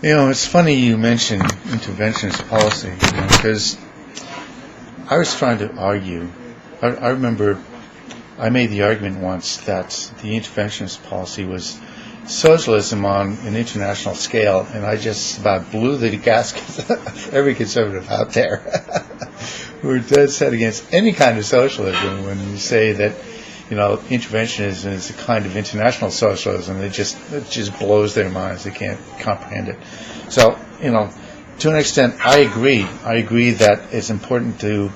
It's funny you mention interventionist policy, because I was trying to argue. I remember I made the argument once that the interventionist policy was socialism on an international scale, and I just about blew the gaskets every conservative out there who are dead set against any kind of socialism when you say that interventionism is a kind of international socialism. It just blows their minds. They can't comprehend it. So, to an extent, I agree. I agree that it's important to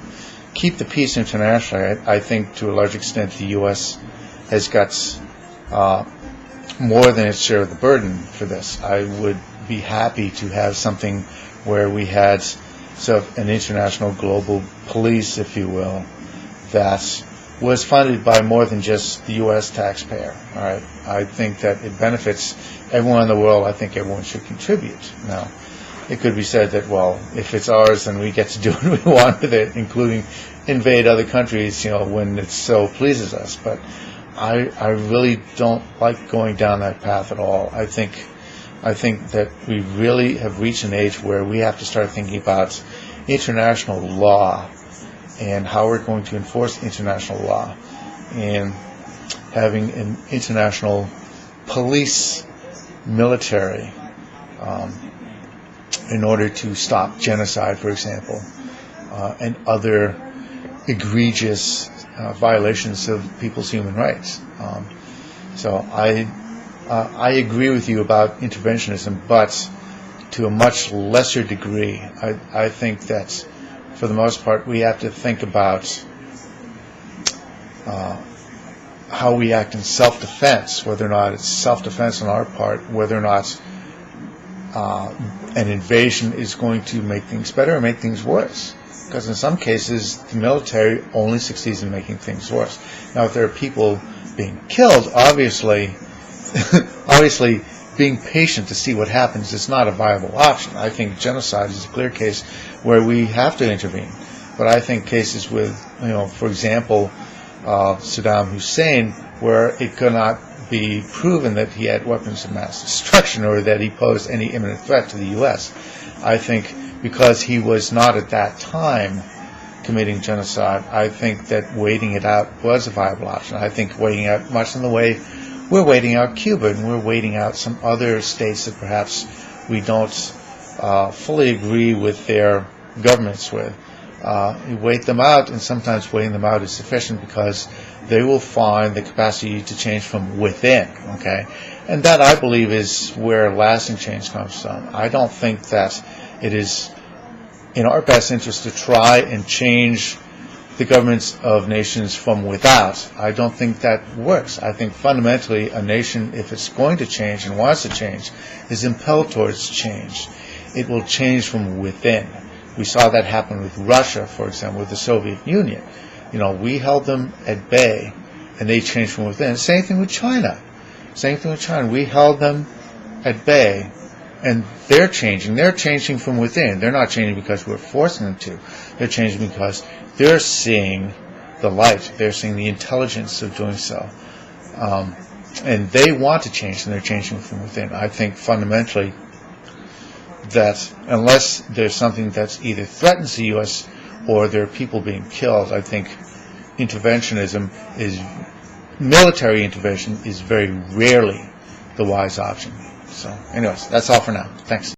keep the peace internationally. I think to a large extent the U.S. has got more than its share of the burden for this. I would be happy to have something where we had sort of an international global police, if you will, that was funded by more than just the U.S. taxpayer. All right, I think that it benefits everyone in the world. I think everyone should contribute. Now, it could be said that, well, if it's ours, then we get to do what we want with it, including invade other countries, when it so pleases us. But I really don't like going down that path at all. I think that we really have reached an age where we have to start thinking about international law and how we're going to enforce international law, and having an international police military in order to stop genocide, for example, and other egregious violations of people's human rights. So I agree with you about interventionism, but to a much lesser degree. I think that for the most part we have to think about how we act in self-defense, whether or not it's self-defense on our part, whether or not an invasion is going to make things better or make things worse. Because in some cases, the military only succeeds in making things worse. Now, if there are people being killed, obviously being patient to see what happens is not a viable option. I think genocide is a clear case where we have to intervene. But I think cases with, for example, Saddam Hussein, where it could not be proven that he had weapons of mass destruction or that he posed any imminent threat to the U.S., I think because he was not at that time committing genocide, I think that waiting it out was a viable option. I think waiting out much in the way we're waiting out Cuba, and we're waiting out some other states that perhaps we don't fully agree with their governments with. You wait them out, and sometimes waiting them out is sufficient because they will find the capacity to change from within, okay? And that, I believe, is where lasting change comes from. I don't think that it is in our best interest to try and change the governments of nations from without. I don't think that works. I think fundamentally a nation, if it's going to change and wants to change, is impelled towards change. It will change from within. We saw that happen with Russia, for example, with the Soviet Union. We held them at bay, and they changed from within. Same thing with China. We held them at bay, and they're changing. They're changing from within. They're not changing because we're forcing them to. They're changing because they're seeing the light. They're seeing the intelligence of doing so. And they want to change, and they're changing from within. I think fundamentally that unless there's something that's either threatens the U.S. or there are people being killed, I think military intervention is very rarely the wise option. So anyways, that's all for now. Thanks.